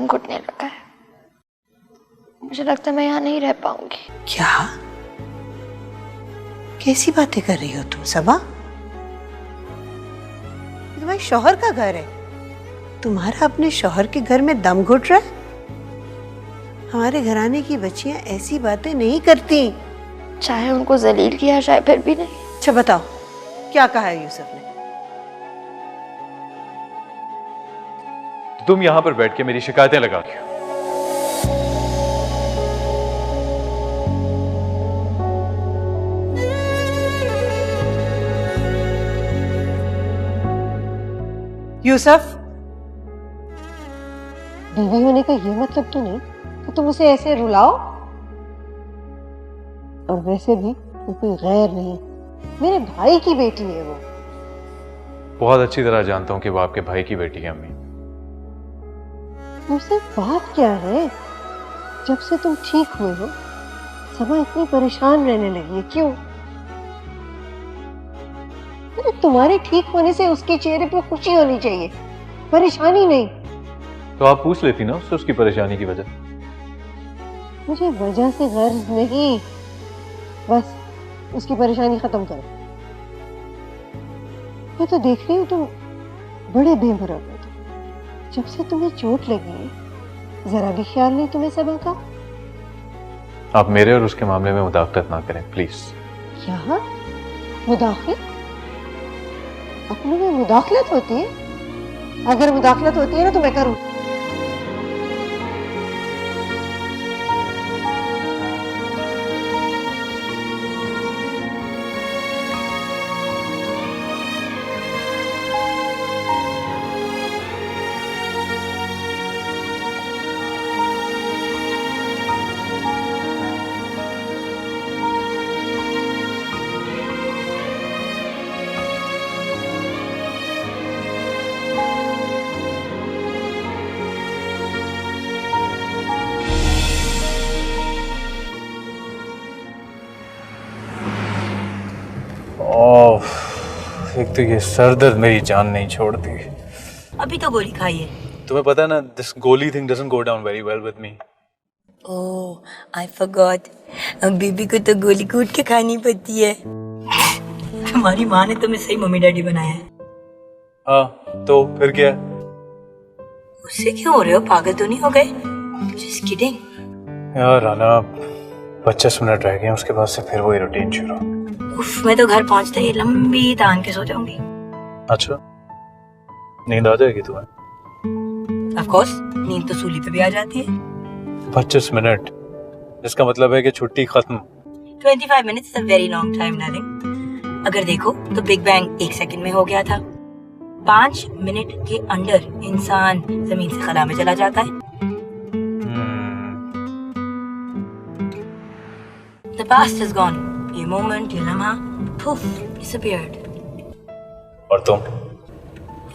घुटने लगा है। मुझे लगता है मैं यहाँ नहीं रह पाऊंगी। क्या? कैसी बातें कर रही हो तुम सबा? तुम्हारे शौहर का घर है, तुम्हारा अपने शौहर के घर में दम घुट रहा है? हमारे घराने की बच्चियां ऐसी बातें नहीं करती। चाहे उनको जलील किया जाए फिर भी नहीं। अच्छा बताओ, क्या कहा है यूसुफ ने? तुम यहां पर बैठ के मेरी शिकायतें लगा रही हो। यूसुफ, बीवी होने का ये मतलब तो नहीं कि तुम उसे ऐसे रुलाओ। और वैसे भी वो कोई गैर नहीं, मेरे भाई की बेटी है वो। बहुत अच्छी तरह जानता हूं कि वो आपके भाई की बेटी है अम्मी। तुमसे बात क्या है? जब से तुम ठीक हुए हो सबा इतनी परेशान रहने लगी है, क्यों? अरे तुम्हारे ठीक होने से उसके चेहरे पे खुशी होनी चाहिए, परेशानी नहीं। तो आप पूछ लेती ना उससे उसकी परेशानी की वजह। मुझे वजह से गर्ज नहीं, बस उसकी परेशानी खत्म करो। मैं तो देख रही हूँ तुम बड़े बेमुरब हो। जब से तुम्हें चोट लगी है जरा भी ख्याल नहीं तुम्हें सबा का। आप मेरे और उसके मामले में मुदाखलत ना करें प्लीज। क्या मुदाखलत? अपनों में मुदाखलत होती है? अगर मुदाखलत होती है ना तो मैं करूं। एक तो ये सर दर्द मेरी जान नहीं छोड़ती। अभी तो गोली खाई है। तुम्हें पता है ना, this goli thing doesn't go down very well with me. Oh I forgot, बीबी को तो गोली कूट के खानी पड़ती है। हमारी माँ ने तुम्हें सही मम्मी डैडी बनाया है। हाँ तो फिर क्या? उससे क्यों हो रहे हो? पागल तो नहीं हो गए? जस्ट किडिंग यार राना, 25 मिनट रह गए, उसके बाद से फिर वही रूटीन शुरू। उफ, मैं तो घर पहुंचते ही लंबी तान के सो जाऊंगी। अच्छा, नींद आ जाएगी तुम्हें? ऑफ कोर्स, नींद तो सूली पे भी आ जाती है। 25 मिनट, इसका मतलब है कि छुट्टी खत्म। 25 minutes is a very long time darling. अगर देखो तो बिग बैंग 1 सेकंड में हो गया था। 5 मिनट के अंदर इंसान जमीन से खला में चला जाता है। The past is gone. ये मोमेंट, ये लम्हा, पुफ, disappeared. और तुम?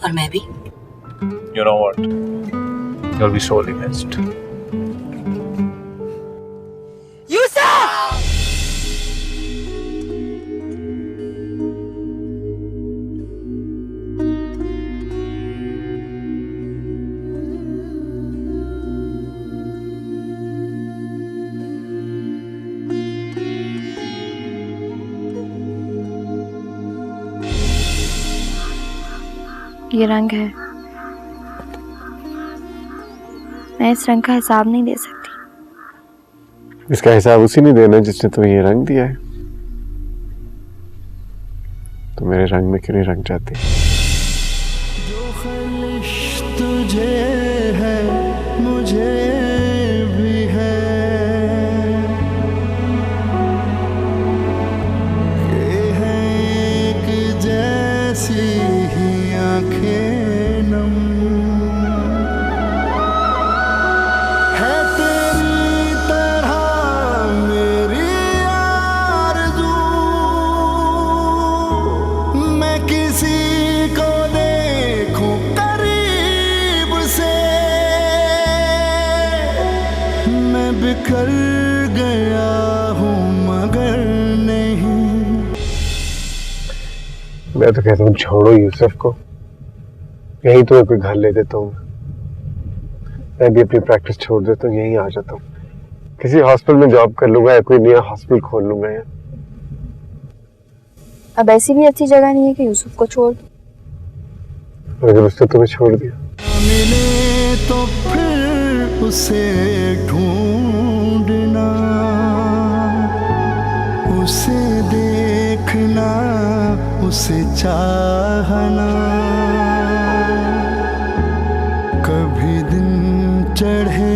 और मैं भी। You know what? You'll be sorely missed. ये रंग है, मैं इस रंग का हिसाब नहीं दे सकती। इसका हिसाब उसी ने देना जिसने तुम्हें ये रंग दिया है। तो मेरे रंग में क्यों नहीं रंग जाती? जो ख्वाहिश तुझे है मुझे भी है, ये है एक जैसी ही आंखें नम, है तेरी तरह मेरी आरज़ू, मैं किसी को देखूं करीब से, मैं बिखर गया हूँ मगर नहीं। मैं तो कहता हूँ छोड़ो यूसुफ को, यही तुम्हें कोई घर ले देता हूँ। मैं भी अपनी प्रैक्टिस छोड़ देता हूँ, यहीं आ जाता हूँ, किसी हॉस्पिटल में जॉब कर लूंगा या कोई नया हॉस्पिटल खोल लूंगा यार। अब ऐसी भी अच्छी जगह नहीं है कि यूसुफ को छोड़ दो। अगर उसने तुम्हें छोड़ दिया मिले तो फिर उसे ढूंढना, उसे देखना, उसे चाहना, कभी दिन चढ़े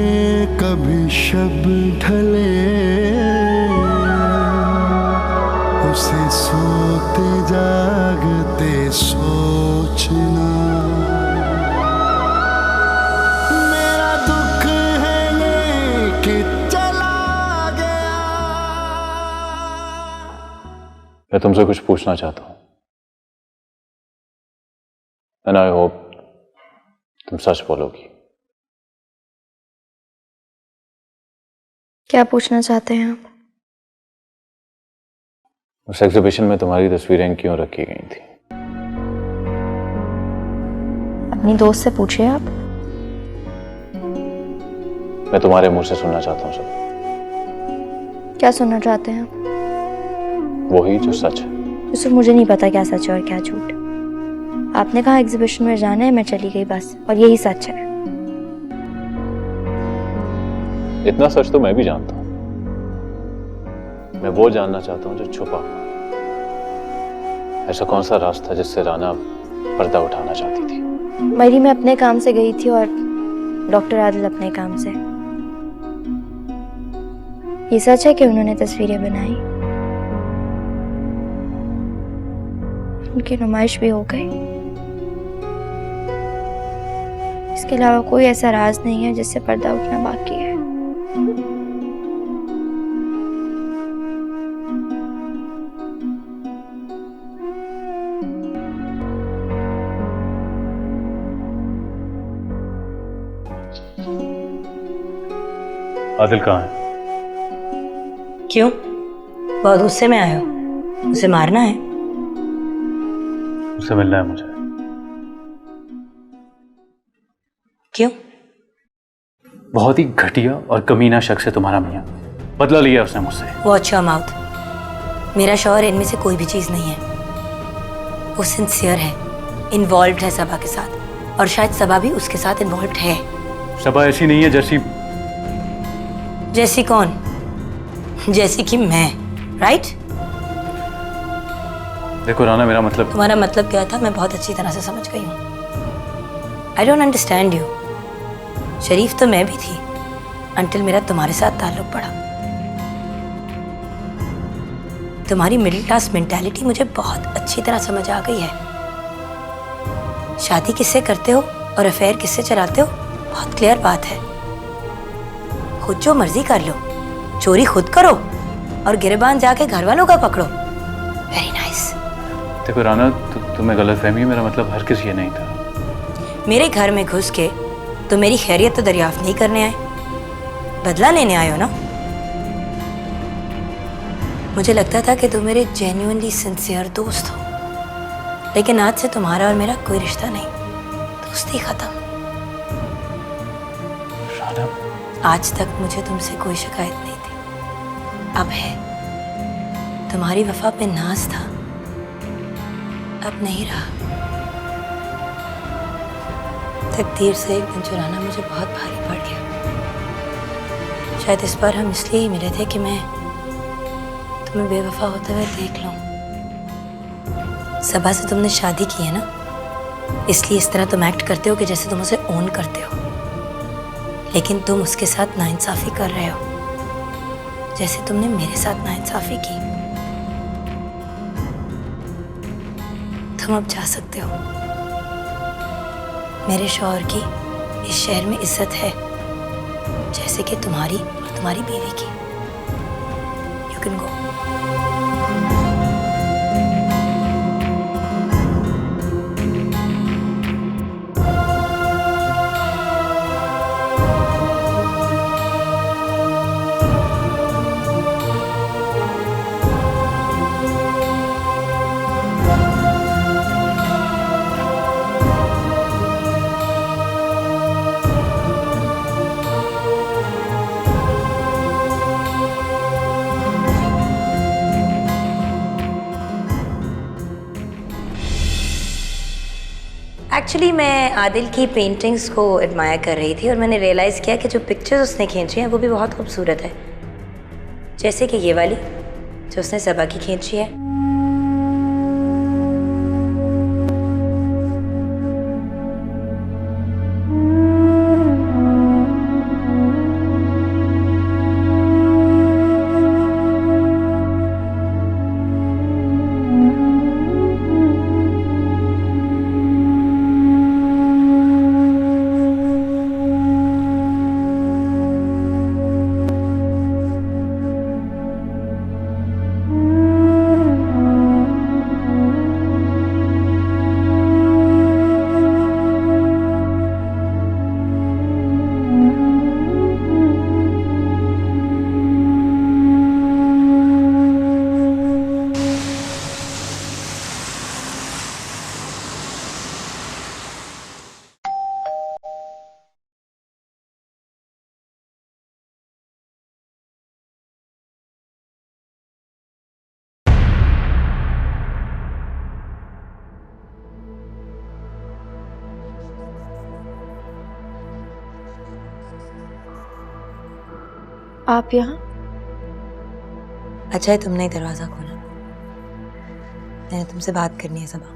कभी शब ढले, उसे सोते जागते सोचना। मेरा दुख है ये कि चला गया। मैं तुमसे कुछ पूछना चाहता हूँ, एंड आई होप तुम सच बोलोगी। क्या पूछना चाहते हैं आप? उस एग्जीबिशन में तुम्हारी तस्वीरें क्यों रखी गई थी? अपनी दोस्त से पूछिए आप। मैं तुम्हारे मुंह से सुनना चाहता हूँ सब। क्या सुनना चाहते हैं आप? वही जो सच है। यूसुफ, मुझे नहीं पता क्या सच है और क्या झूठ। आपने कहा एग्जीबिशन में जाना है, मैं चली गई बस, और यही सच है। इतना सच तो मैं भी जानता हूँ। मैं वो जानना चाहता हूँ जो छुपा हुआ। ऐसा कौन सा राज था जिससे राना पर्दा उठाना चाहती थी? मरी मैं अपने काम से गई थी और डॉक्टर आदिल अपने काम से। ये सच है कि उन्होंने तस्वीरें बनाई, उनकी नुमाइश भी हो गई। इसके अलावा कोई ऐसा राज नहीं है जिससे पर्दा उठना बाकी है। आदिल कहाँ है? क्यों? बहुत गुस्से में आए हो? उसे मारना है? उससे मिलना है मुझे। क्यों? बहुत ही घटिया और कमीना शख्स है तुम्हारा मियां। बदला लिया उसने मुझसे। Watch your mouth. मेरा शौहर इनमें से कोई भी चीज नहीं है। वो सिंसियर है, इन्वॉल्व है सबा के साथ, और शायद सबा भी उसके साथ इन्वॉल्व है। सबा ऐसी नहीं है जैसी। जैसी कौन? जैसी कि मैं, राइट? देखो राना, मेरा मतलब। तुम्हारा मतलब क्या था मैं बहुत अच्छी तरह से समझ गई हूँ। I don't understand you. शरीफ तो मैं भी थी अंटिल मेरा तुम्हारे साथ ताल्लुक पड़ा। तुम्हारी मिडिल क्लास मेंटालिटी मुझे बहुत अच्छी तरह समझ आ गई है। शादी किससे करते हो और अफेयर किससे चलाते हो, बहुत क्लियर बात है। खुद जो मर्जी कर लो, चोरी खुद करो और गिरबान जाके घर वालों का पकड़ो। Very nice. देखो राना, तुम्हें गलतफहमी है। मेरा मतलब हर किसी ये नहीं था। मेरे घर में घुस के तो मेरी खैरियत तो दरियाफ्त नहीं करने आए, बदला लेने आए हो ना। मुझे लगता था कि तुम मेरे जेन्युइनली सिंसियर दोस्त हो, लेकिन आज से तुम्हारा और मेरा कोई रिश्ता नहीं, दोस्ती खत्म। राना, आज तक मुझे तुमसे कोई शिकायत नहीं थी, अब है। तुम्हारी वफा पे नाज था, अब नहीं रहा। तकदीर से एक दिन चुराना मुझे बहुत भारी पड़ गया। शायद इस बार हम इसलिए ही मिले थे कि मैं तुम्हें बेवफा होते हुए देख लूं। सबा से तुमने शादी की है ना, इसलिए इस तरह तुम एक्ट करते हो कि जैसे तुम उसे ओन करते हो, लेकिन तुम उसके साथ नाइंसाफी कर रहे हो जैसे तुमने मेरे साथ नाइंसाफी की। तुम अब जा सकते हो। मेरे शौहर की इस शहर में इज्जत है जैसे कि तुम्हारी और तुम्हारी बीवी की। You can go. एक्चुअली मैं आदिल की पेंटिंग्स को एडमायर कर रही थी और मैंने रियलाइज़ किया कि जो पिक्चर्स उसने खींची हैं वो भी बहुत खूबसूरत है, जैसे कि ये वाली जो उसने सबा की खींची है। आप यहाँ? अच्छा है तुमने ही दरवाजा खोला। मैंने तुमसे बात करनी है सबा।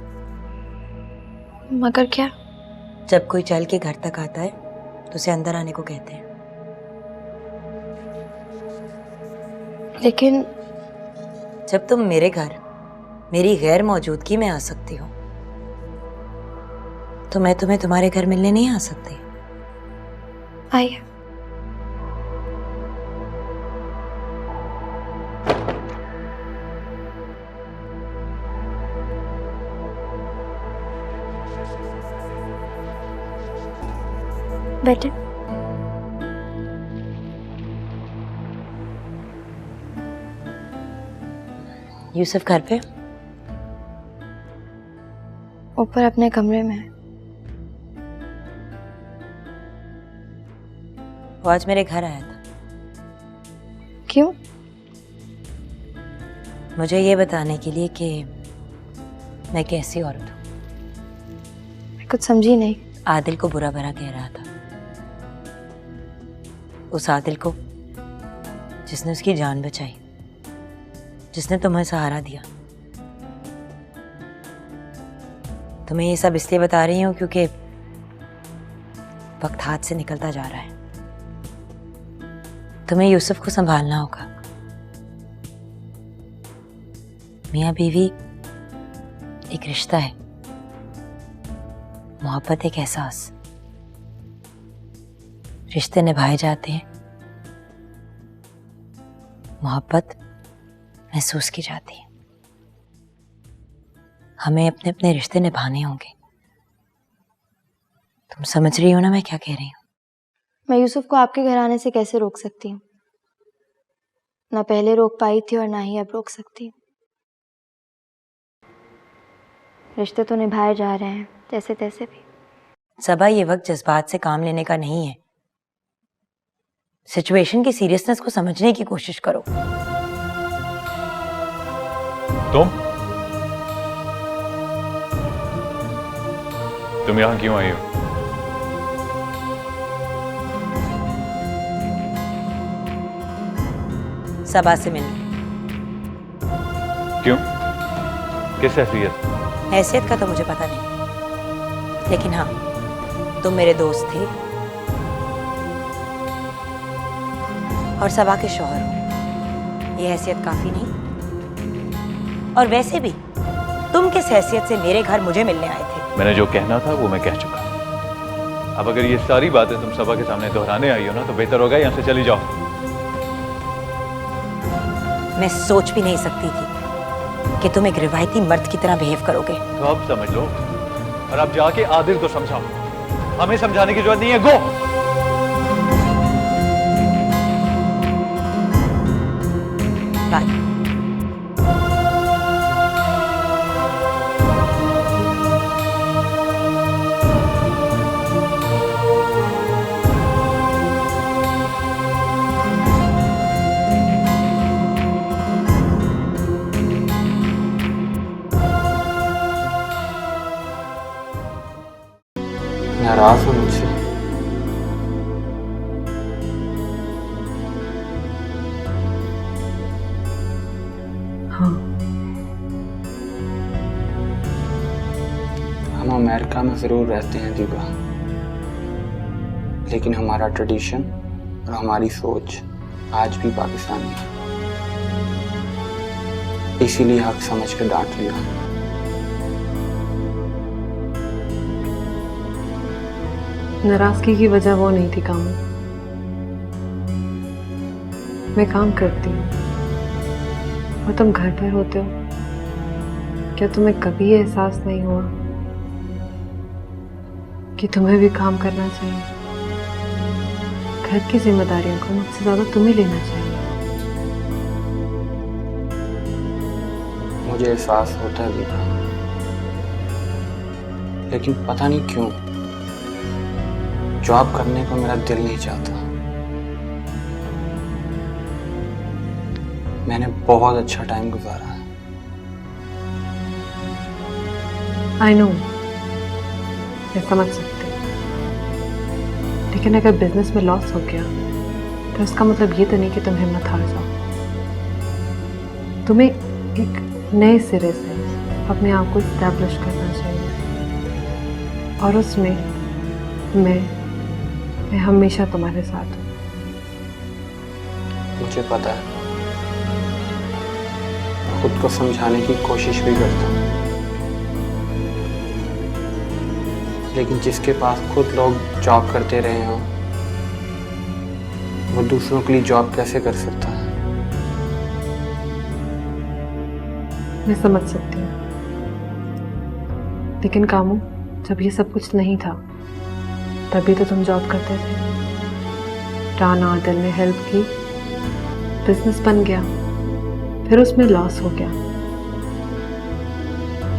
मगर क्या? जब कोई चल के घर तक आता है तो उसे अंदर आने को कहते हैं। लेकिन जब तुम मेरे घर मेरी गैर मौजूदगी में आ सकती हो तो मैं तुम्हें तुम्हारे घर मिलने नहीं आ सकती। आइए। बैठे। यूसुफ घर पे? ऊपर अपने कमरे में है। वो आज मेरे घर आया था। क्यों? मुझे ये बताने के लिए कि मैं कैसी औरत हूँ। मैं कुछ समझी नहीं। आदिल को बुरा भला कह रहा था, उस आदिल को जिसने उसकी जान बचाई, जिसने तुम्हें सहारा दिया। तुम्हें ये सब इसलिए बता रही हूँ क्योंकि वक्त हाथ से निकलता जा रहा है। तुम्हें यूसुफ को संभालना होगा। मियाँ बीवी एक रिश्ता है, मोहब्बत एक एहसास। रिश्ते निभाए जाते हैं, मोहब्बत महसूस की जाती है। हमें अपने अपने रिश्ते निभाने होंगे। तुम समझ रही हो ना मैं क्या कह रही हूँ? मैं यूसुफ को आपके घर आने से कैसे रोक सकती हूँ? ना पहले रोक पाई थी और ना ही अब रोक सकती हूँ। रिश्ते तो निभाए जा रहे हैं जैसे तैसे भी। सबा, ये वक्त जज्बात से काम लेने का नहीं है। सिचुएशन की सीरियसनेस को समझने की कोशिश करो। तुम यहां क्यों आई हो? सबा से मिल। क्यों? किस हैसियत? हैसियत का तो मुझे पता नहीं, लेकिन हाँ, तुम मेरे दोस्त थे और सबा के शौहर हो। ये हैसियत काफी नहीं। और वैसे भी तुम किस हैसियत से मेरे घर मुझे मिलने आए थे? मैंने जो कहना था वो मैं कह चुका। अब अगर ये सारी बातें तुम सबा के सामने दोहराने आई हो ना तो बेहतर होगा यहाँ से चली जाओ। मैं सोच भी नहीं सकती थी कि तुम एक रिवायती मर्द की तरह बिहेव करोगे। तो अब समझ लो और अब जाके आदिल को समझाओ। हमें समझाने की जरूरत नहीं है। गो। बाय। नाराज हो मुझसे? हाँ। हम अमेरिका में जरूर रहते हैं दीपा, लेकिन हमारा ट्रेडिशन और हमारी सोच आज भी पाकिस्तानी है। इसीलिए हक समझ कर डांट लिया। नाराजगी की वजह वो नहीं थी कामू। मैं काम करती हूँ और तुम घर पर होते हो। क्या तुम्हें कभी ये एहसास नहीं हुआ कि तुम्हें भी काम करना चाहिए? घर की जिम्मेदारियों को मुझसे ज्यादा तुम्हें लेना चाहिए। मुझे एहसास होता है दीपा, लेकिन पता नहीं क्यों जॉब करने को मेरा दिल नहीं चाहता। मैंने बहुत अच्छा टाइम गुजारा है। आई नो, मैं समझ सकती हूँ, लेकिन अगर बिजनेस में लॉस हो गया तो उसका मतलब ये तो नहीं कि तुम हिम्मत हार जाओ। तुम्हें एक नए सिरे से अपने आप को इस्टेब्लिश करना चाहिए, और उसमें मैं हमेशा तुम्हारे साथ हूँ। मुझे पता है, खुद को समझाने की कोशिश भी करता हूँ, लेकिन जिसके पास खुद लोग जॉब करते रहे हों, वो दूसरों के लिए जॉब कैसे कर सकता है? मैं समझ सकती हूँ, लेकिन कामू, जब ये सब कुछ नहीं था तभी तो तुम जॉब करते थे। राना और दिल ने हेल्प की, बिजनेस बन गया, फिर उसमें लॉस हो गया।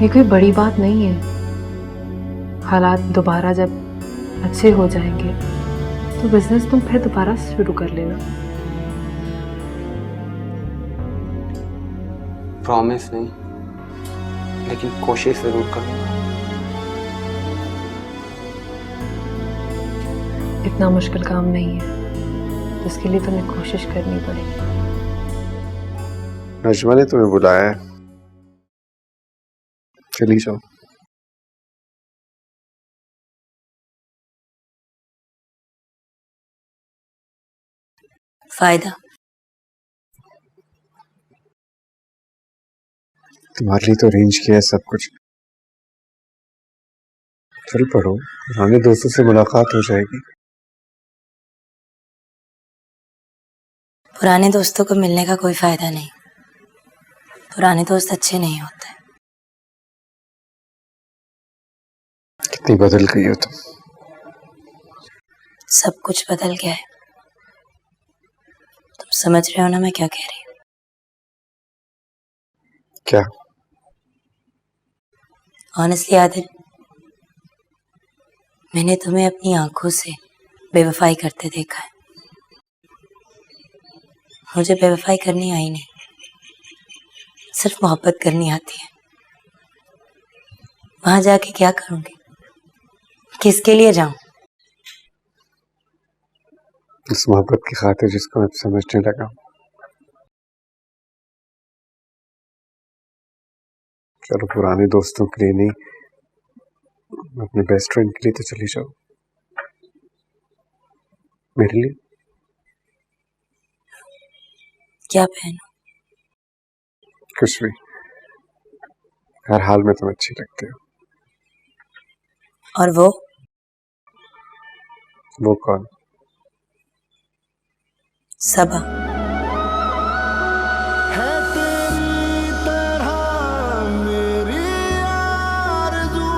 ये कोई बड़ी बात नहीं है। हालात दोबारा जब अच्छे हो जाएंगे तो बिजनेस तुम फिर दोबारा शुरू कर लेना। प्रॉमिस नहीं, लेकिन कोशिश जरूर करूंगा। इतना मुश्किल काम नहीं है, जिसके लिए तुम्हें कोशिश करनी पड़ेगी। नजमा ने तुम्हें बुलाया है, चली जाओ। फायदा? तुम्हारे लिए तो अरेंज किया है सब कुछ। चल पढ़ो, पुराने दोस्तों से मुलाकात हो जाएगी। पुराने दोस्तों को मिलने का कोई फायदा नहीं। पुराने दोस्त अच्छे नहीं होते। कितनी बदल गई हो तुम। सब कुछ बदल गया है। तुम समझ रहे हो ना मैं क्या कह रही हूँ? क्या? ऑनेस्टली आदिल, मैंने तुम्हें अपनी आंखों से बेवफाई करते देखा है। मुझे बेवफाई करनी आई नहीं, सिर्फ मोहब्बत करनी आती है। वहां जाके क्या करूंगी? किसके लिए जाऊं? इस मोहब्बत की खातिर जिसको मैं समझने लगा। चलो पुराने दोस्तों के लिए नहीं, अपने बेस्ट फ्रेंड के लिए तो चली जाओ। मेरे लिए क्या पहनूं? कुछ भी, हर हाल में तुम अच्छी लगते हो। और वो कौन? सबा। है तेरी तरह मेरी आरज़ू,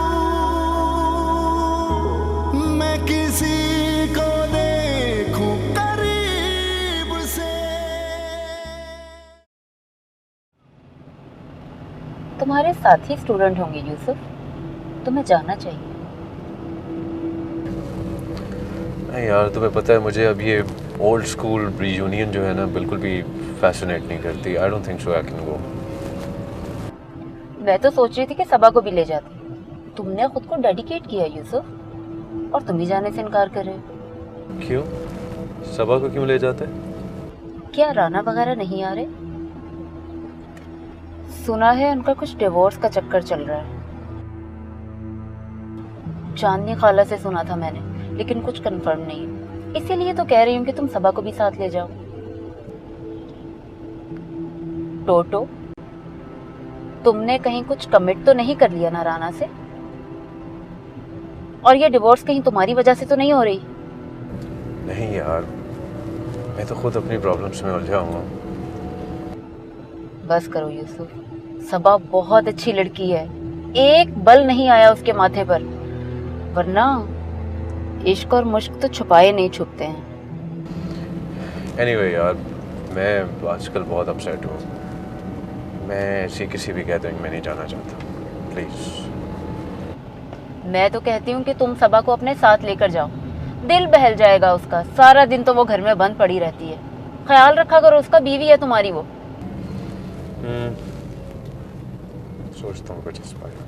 मैं किसी को देखूं करीब से। तुम्हारे साथी स्टूडेंट होंगे यूसुफ, तुम्हें जाना चाहिए। नहीं यार, तुम्हें पता है मुझे अब ये ओल्ड स्कूल रीयूनियन जो है ना बिल्कुल भी फैसिनेट नहीं करती। I don't think so I can go. मैं तो सोच रही थी कि सबा को भी ले जाती। तुमने खुद को डेडिकेट किया यूसुफ, और तुम भी जाने से इनकार कर रहे हो। क्यों? सबा को क्यों ले जाते? क्या राना वगैरह नहीं आ रहे? सुना है उनका कुछ डिवोर्स का चक्कर चल रहा है। चांदनी खाला से सुना था मैंने, लेकिन कुछ कंफर्म नहीं है, इसीलिए तो कह रही हूँ कि तुम सबा को भी साथ ले जाओ। टोटो, तुमने कहीं कुछ कमिट तो नहीं कर लिया ना राना से? और ये डिवोर्स कहीं तुम्हारी वजह से तो नहीं हो रही? नहीं यार, मैं तो खुद अपनी प्रॉब्लम्स में उलझा हुआ हूँ। बस करो यूसुफ, सबा बहुत अच्छी लड़की है, एक बल नहीं आया उसके माथे पर, वरना इश्क और मुश्क तो छुपाए नहीं छुपते हैं। एनीवे यार, मैं आजकल बहुत अपसेट हूँ। मैं ऐसी किसी भी गैदरिंग में नहीं जाना चाहता, प्लीज। मैं तो कहती हूँ कि तुम सबा को अपने साथ लेकर जाओ, दिल बहल जाएगा उसका। सारा दिन तो वो घर में बंद पड़ी रहती है। ख्याल रखा करो उसका, बीवी है तुम्हारी वो। सोचता हूँ कुछ इस बारे में।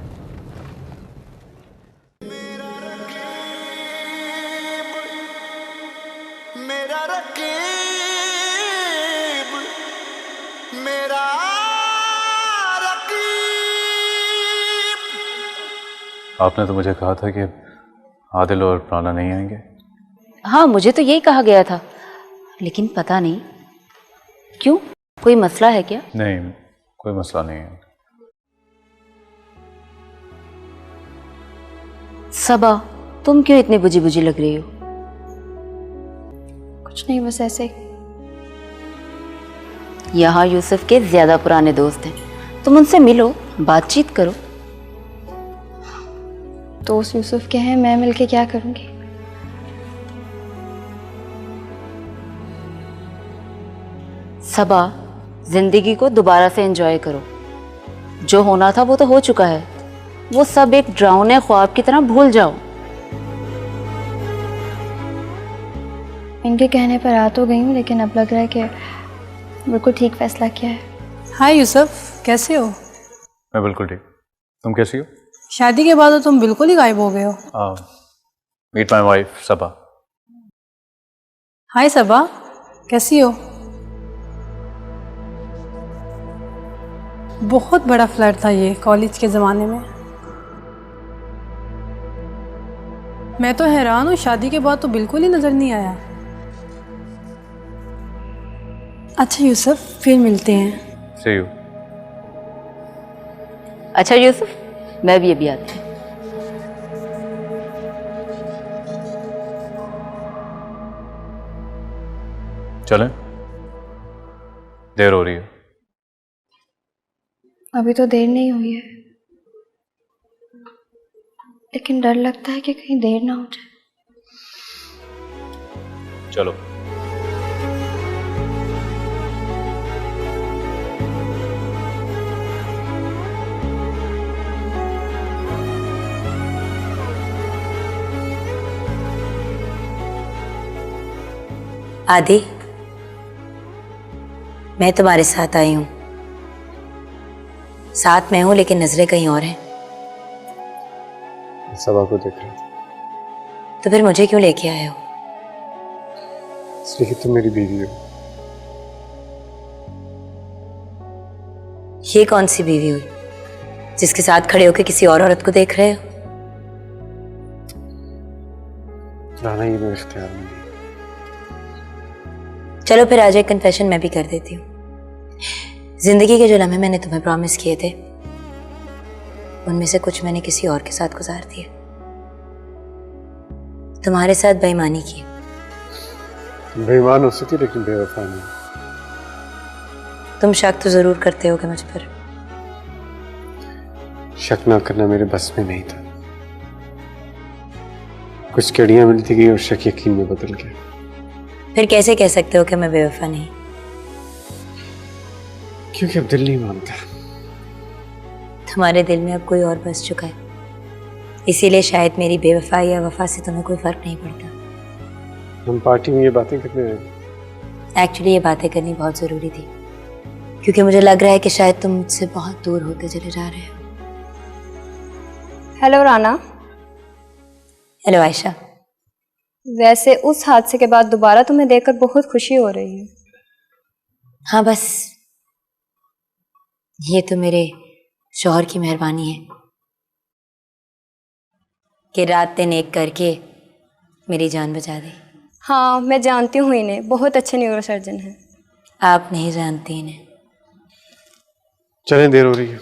मेरा रकीब, मेरा रकीब। आपने तो मुझे कहा था कि आदिल और प्राणा नहीं आएंगे। हाँ, मुझे तो यही कहा गया था, लेकिन पता नहीं क्यों, कोई मसला है क्या? नहीं, कोई मसला नहीं है। सबा, तुम क्यों इतनी बुझी बुझी लग रही हो? कुछ नहीं, बस ऐसे ही। यहाँ यूसुफ के ज्यादा पुराने दोस्त हैं, तुम उनसे मिलो, बातचीत करो। दोस्त यूसुफ के हैं, मैं मिलके क्या करूंगी? सबा, जिंदगी को दोबारा से एंजॉय करो। जो होना था वो तो हो चुका है, वो सब एक ड्राउने ख्वाब की तरह भूल जाओ। इनके कहने पर आ तो गई हूँ, लेकिन अब लग रहा है कि बिल्कुल ठीक फैसला किया है। हाय यूसुफ, कैसे हो? मैं बिल्कुल ठीक। तुम कैसी हो? शादी के बाद तो तुम बिल्कुल ही गायब हो गए हो। मीट माय वाइफ सबा। हाय सबा, कैसी हो? बहुत बड़ा फ्लैट था ये कॉलेज के ज़माने में। मैं तो हैरान हूँ, शादी के बाद तो बिल्कुल ही नज़र नहीं आया। अच्छा यूसुफ, फिर मिलते हैं। See you। अच्छा यूसुफ, मैं भी अभी आती हूँ। चलें? देर हो रही है। अभी तो देर नहीं हुई है, लेकिन डर लगता है कि कहीं देर ना हो जाए। चलो। आदि, मैं तुम्हारे साथ आई हूं। साथ में हूं, लेकिन नजरें कहीं और हैं। सबा को देख रहा था। तो फिर मुझे क्यों लेके आए हो? इसलिए कि तुम मेरी बीवी हो। ये कौन सी बीवी हुई जिसके साथ खड़े होकर किसी और औरत को देख रहे हो? राना, ये मेरे इख्तियार में नहीं। चलो फिर आज एक कन्फेशन मैं भी कर देती हूँ। जिंदगी के जो लम्हे मैंने तुम्हें प्रॉमिस किए थे, उनमें से कुछ मैंने किसी और के साथ गुजार दिए। तुम्हारे साथ बेईमानी की। बेईमान हो सकती, लेकिन बेवफा नहीं। तुम शक तो जरूर करते होगे मुझ पर। शक ना करना मेरे बस में नहीं था। कुछ कड़ियां मिलती गई और शक यकीन में बदल गया। फिर कैसे कह सकते हो कि मैं बेवफा नहीं? क्योंकि अब दिल नहीं मानता। तुम्हारे दिल में अब कोई और बस चुका है, इसीलिए शायद मेरी बेवफाई या वफा से तुम्हें कोई फर्क नहीं पड़ता। हम पार्टी में ये बातें करने आए। एक्चुअली ये बातें करनी बहुत जरूरी थी, क्योंकि मुझे लग रहा है कि शायद तुम मुझसे बहुत दूर होते चले जा रहे हो। हेलो राना। हेलो आयशा, वैसे उस हादसे के बाद दोबारा तुम्हें देखकर बहुत खुशी हो रही है। हाँ बस ये तो मेरे शौहर की मेहरबानी है कि रात दिन एक करके मेरी जान बचा दी। हाँ मैं जानती हूँ इन्हें, बहुत अच्छे न्यूरोसर्जन हैं। आप नहीं जानती इन्हें। चलें, देर हो रही है।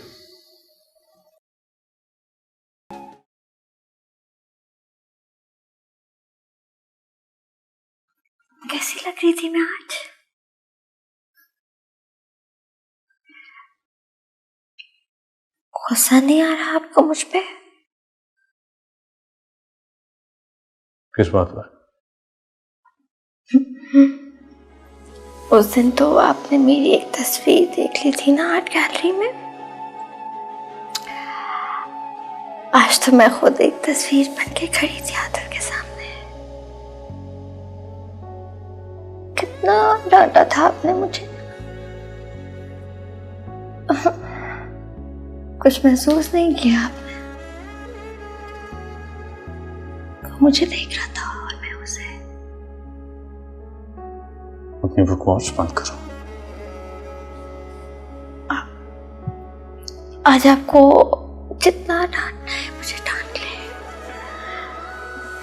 कैसी लग रही थी मैं आज? गुस्सा नहीं आ रहा आपको मुझ पे? किस बात पर? उस दिन तो आपने मेरी एक तस्वीर देख ली थी ना आर्ट गैलरी में। आज तो मैं खुद एक तस्वीर बन के खड़ी थी आदिल के सामने। कितना डांटा था आपने मुझे। कुछ महसूस नहीं किया आपने? वो मुझे देख रहा था और मैं उसे। अपनी बकवास बंद करो। आज आपको जितना डांटना है मुझे डांट ले।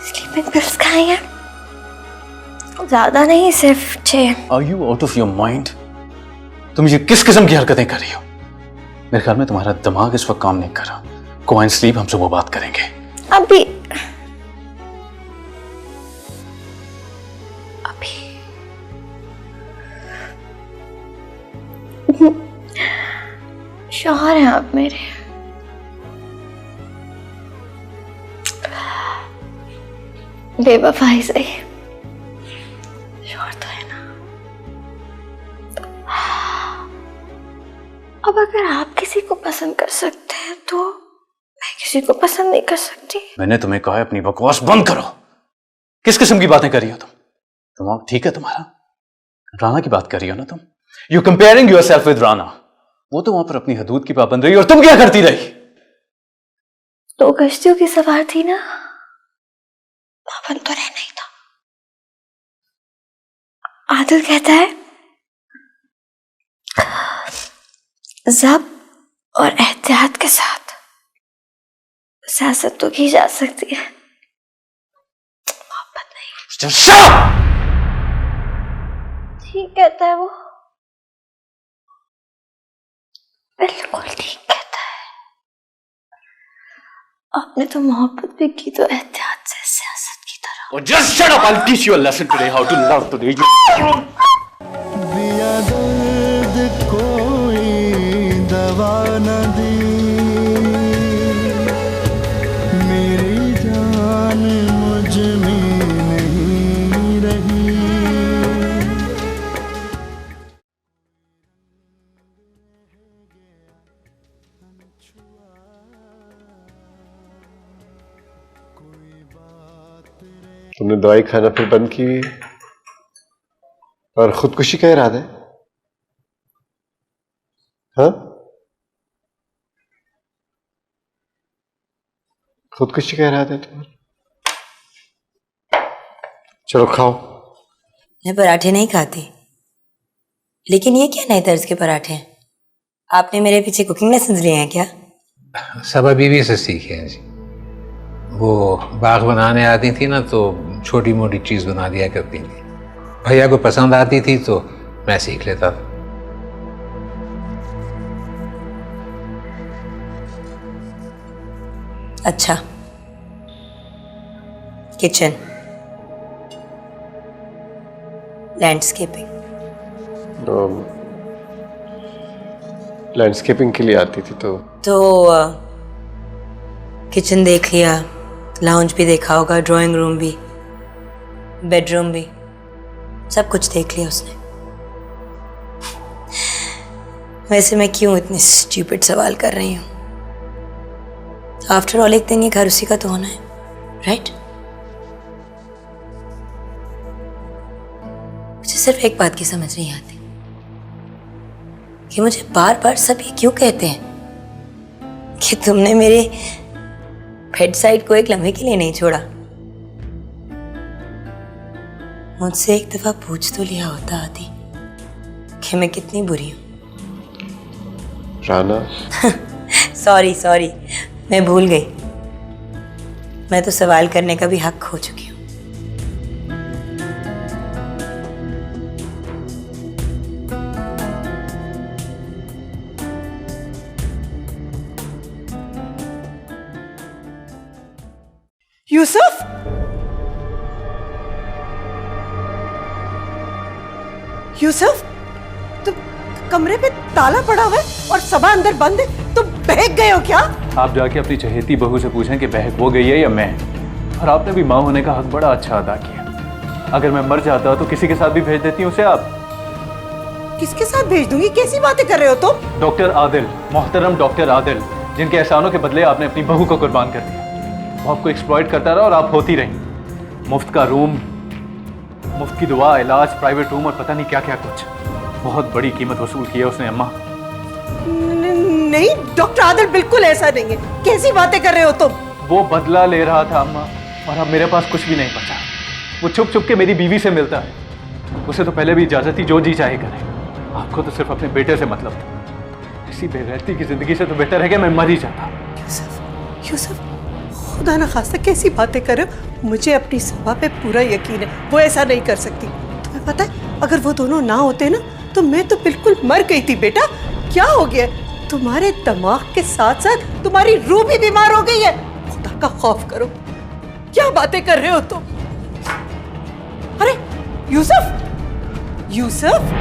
स्लीपिंग पिल्स खाई हैं? ज्यादा नहीं, सिर्फ 6। Are you out of your mind? तुम ये किस किस्म की हरकतें कर रही हो? मेरे ख्याल में तुम्हारा दिमाग इस वक्त काम नहीं कर रहा। Go and sleep, हम सुबह बात करेंगे। अभी शौहर हैं आप मेरे। बेवफाई सही, शौहर तो है ना। अब अगर आप किसी को पसंद कर सकते हैं तो मैं किसी को पसंद नहीं कर सकती। मैंने तुम्हें कहा है अपनी बकवास बंद करो। किस किस्म की बातें कर रही हो तुम? दिमाग ठीक है तुम्हारा? राना की बात कर रही हो ना तुम? You're comparing yourself with Rana. वो तो वहां पर अपनी हदूद की पाबंद रही और तुम क्या करती रही? 2 कश्तियों की सवार थी ना, पाबंद तो रहना ही था। आदिल कहता है ज़ब्त और एहतियात के साथ सियासत तो की जा सकती है, मोहब्बत नहीं। ठीक कहता है वो, बिल्कुल ठीक कहता है। आपने तो मोहब्बत भी की तो एहतियात से, सियासत की तरह। Oh, just shut up! I'll teach you a lesson today how to love today. दिया दर्द कोई दवा न दी, मेरी जान मुझ में नहीं रही। तुमने दवाई खाना फिर बंद की हुई है और खुदकुशी का इरादा है? हाँ, खुदकुशी का इरादा है तुम्हारा? चलो खाओ। मैं पराठे नहीं खाती, लेकिन ये क्या नए तर्ज के पराठे हैं? आपने मेरे पीछे कुकिंग लेसन लिए हैं क्या? सबा बीवी से सीखे हैं जी। वो बाग बनाने आती थी ना तो छोटी मोटी चीज़ बना दिया करती थी। भैया को पसंद आती थी तो मैं सीख लेता था। अच्छा, किचन, लैंडस्केपिंग। लैंडस्केपिंग के लिए आती थी तो किचन देख लिया, लाउंज भी देखा होगा, ड्राइंग रूम भी, बेडरूम भी, सब कुछ देख लिया उसने। वैसे मैं क्यों इतने स्टूपिड सवाल कर रही हूँ? आफ्टर ऑल एक दिन ये घर उसी का तो होना है, राइट? मुझे सिर्फ एक बात की समझ नहीं आती कि मुझे बार बार सब ये क्यों कहते हैं कि तुमने मेरे बेड साइड को एक लम्हे के लिए नहीं छोड़ा। मुझसे एक दफा पूछ तो लिया होता आदि कि मैं कितनी बुरी हूँ। राना सॉरी सॉरी, मैं भूल गई। मैं तो सवाल करने का भी हक खो चुकी हूँ। यूसुफ, यूसुफ, तुम कमरे पे ताला पड़ा हुआ है और सबा अंदर बंद है, तुम बहक गए हो क्या? आप जाके अपनी चहेती बहू से पूछें कि बहक वो गई है या मैं। और आपने भी माँ होने का हक बड़ा अच्छा अदा किया। अगर मैं मर जाता तो किसी के साथ भी भेज देती उसे आप। किसके साथ भेज दूंगी? कैसी बातें कर रहे हो तुम? डॉक्टर आदिल, मोहतरम डॉक्टर आदिल, जिनके एहसानों के बदले आपने अपनी बहू को कुर्बान कर दिया। वो आपको एक्सप्लॉइट करता रहा और आप होती रही। मुफ्त का रूम, मुफ्त की दुआ, इलाज, प्राइवेट रूम और पता नहीं क्या क्या कुछ। बहुत बड़ी कीमत वसूल की है उसने अम्मा। नहीं डॉक्टर आदिल, बिल्कुल ऐसा नहीं है। कैसी बातें कर रहे हो तुम? वो बदला ले रहा था अम्मा, और अब मेरे पास कुछ भी नहीं बचा। वो छुप छुप के मेरी बीवी से मिलता है। उसे तो पहले भी इजाजत थी जो जी चाहे करे। आपको तो सिर्फ अपने बेटे से मतलब था। इसी बेगैरती की जिंदगी से तो बेहतर है कि मैं मर ही जाता। यूसुफ, यूसुफ, खुदा ना खास्ता कैसी बातें कर रहे हो? मुझे अपनी सबा पे पूरा यकीन है, वो ऐसा नहीं कर सकती। तुम्हें पता है, अगर वो दोनों ना होते ना तो मैं तो बिल्कुल मर गई थी। बेटा क्या हो गया? तुम्हारे दिमाग के साथ साथ तुम्हारी रूह भी बीमार हो गई है। खुदा का खौफ करो, क्या बातें कर रहे हो तुम? अरे यूसुफ, यूसुफ,